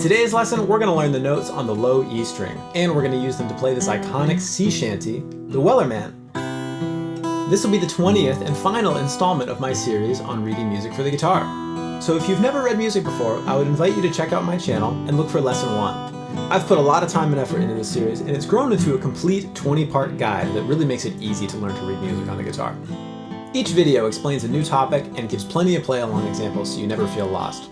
today's lesson, we're going to learn the notes on the low E string, and we're going to use them to play this iconic sea shanty, the Wellerman. This will be the 20th and final installment of my series on reading music for the guitar. So if you've never read music before, I would invite you to check out my channel and look for lesson 1. I've put a lot of time and effort into this series, and it's grown into a complete 20-part guide that really makes it easy to learn to read music on the guitar. Each video explains a new topic and gives plenty of play-along examples so you never feel lost.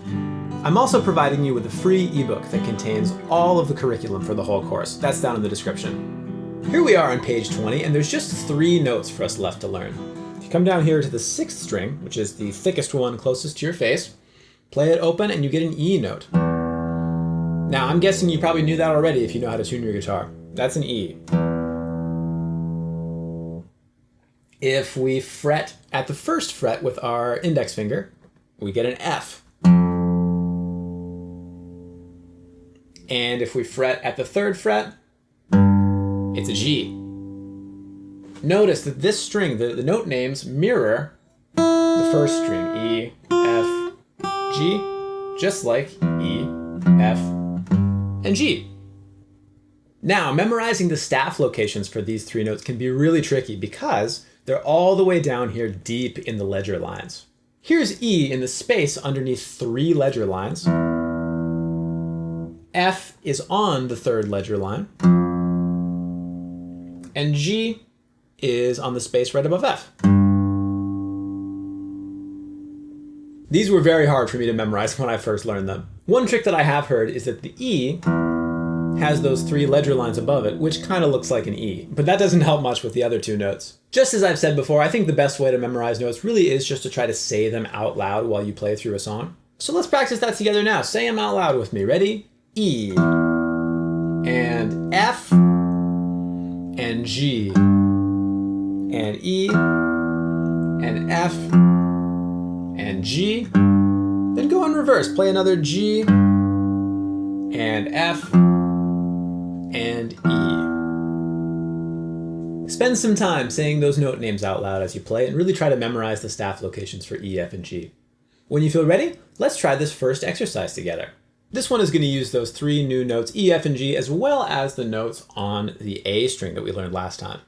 I'm also providing you with a free ebook that contains all of the curriculum for the whole course. That's down in the description. Here we are on page 20, and there's just 3 notes for us left to learn. If you come down here to the 6th string, which is the thickest one closest to your face, play it open and you get an E note. Now, I'm guessing you probably knew that already if you know how to tune your guitar. That's an E. If we fret at the 1st fret with our index finger, we get an F. And if we fret at the 3rd fret, it's a G. Notice that this string, the note names mirror the 1st string, E, F, G, just like E, F, and G. Now, memorizing the staff locations for these 3 notes can be really tricky because they're all the way down here deep in the ledger lines. Here's E in the space underneath 3 ledger lines. F is on the 3rd ledger line. And G is on the space right above F. These were very hard for me to memorize when I first learned them. One trick that I have heard is that the E has those 3 ledger lines above it, which kind of looks like an E, but that doesn't help much with the other 2 notes. Just as I've said before, I think the best way to memorize notes really is just to try to say them out loud while you play through a song. So let's practice that together now. Say them out loud with me. Ready? E, and F, and G, and E, and F, and G. Then go in reverse. Play another G, and F, and E. Spend some time saying those note names out loud as you play and really try to memorize the staff locations for E, F, and G. When you feel ready, let's try this first exercise together. This one is going to use those 3 new notes, E, F, and G, as well as the notes on the A string that we learned last time.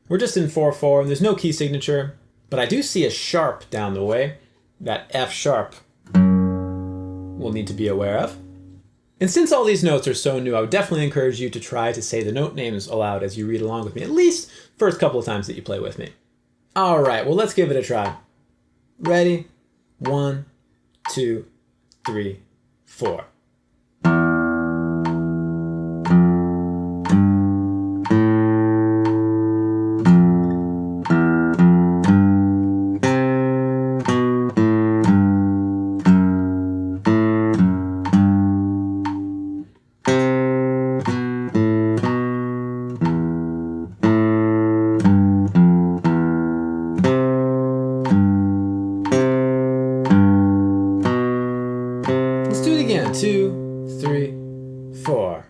We're just in 4/4, and there's no key signature, but I do see a sharp down the way. That F sharp we'll need to be aware of. And since all these notes are so new, I would definitely encourage you to try to say the note names aloud as you read along with me, at least first couple of times that you play with me. All right, well, let's give it a try. Ready? 1, 2, 3, 4. Let's do it again. 2, 3, 4.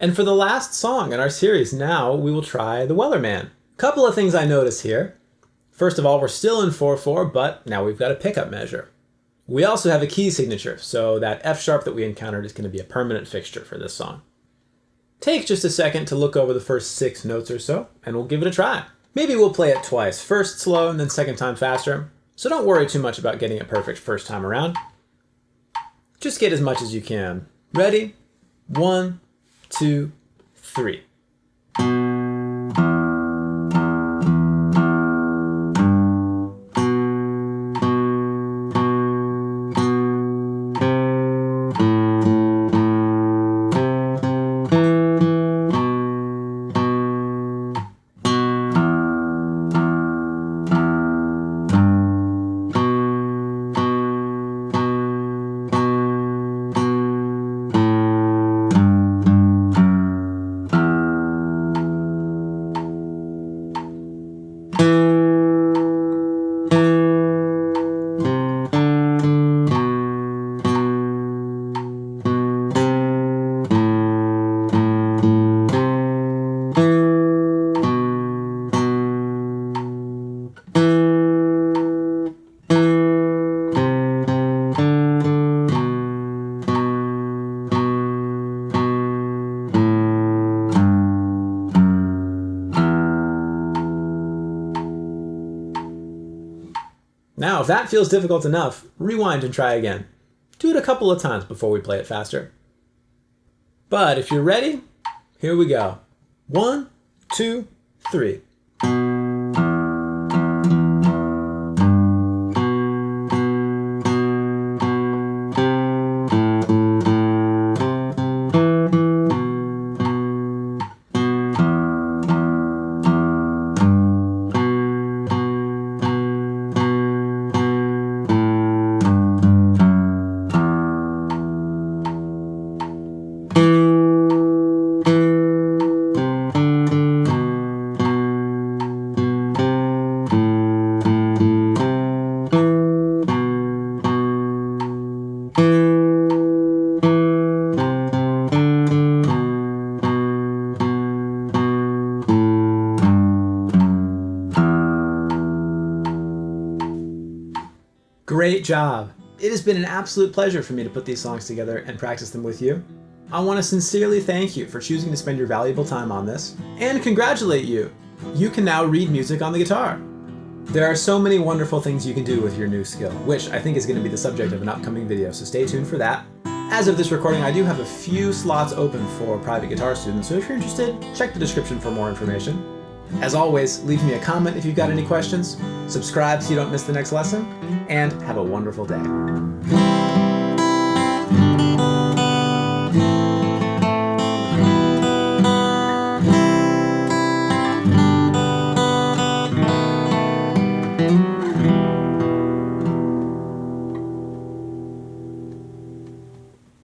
And for the last song in our series, now we will try the Wellerman. Couple of things I notice here. First of all, we're still in 4/4, but now we've got a pickup measure. We also have a key signature, so that F sharp that we encountered is going to be a permanent fixture for this song. Take just a second to look over the first 6 notes or so, and we'll give it a try. Maybe we'll play it twice, first slow and then second time faster. So don't worry too much about getting it perfect first time around. Just get as much as you can. Ready? 1, 2, 3. Now, if that feels difficult enough, rewind and try again. Do it a couple of times before we play it faster. But if you're ready, here we go. 1, 2, 3. Great job! It has been an absolute pleasure for me to put these songs together and practice them with you. I want to sincerely thank you for choosing to spend your valuable time on this, and congratulate you! You can now read music on the guitar. There are so many wonderful things you can do with your new skill, which I think is going to be the subject of an upcoming video, so stay tuned for that. As of this recording, I do have a few slots open for private guitar students, so if you're interested, check the description for more information. As always, leave me a comment if you've got any questions, subscribe so you don't miss the next lesson, and have a wonderful day.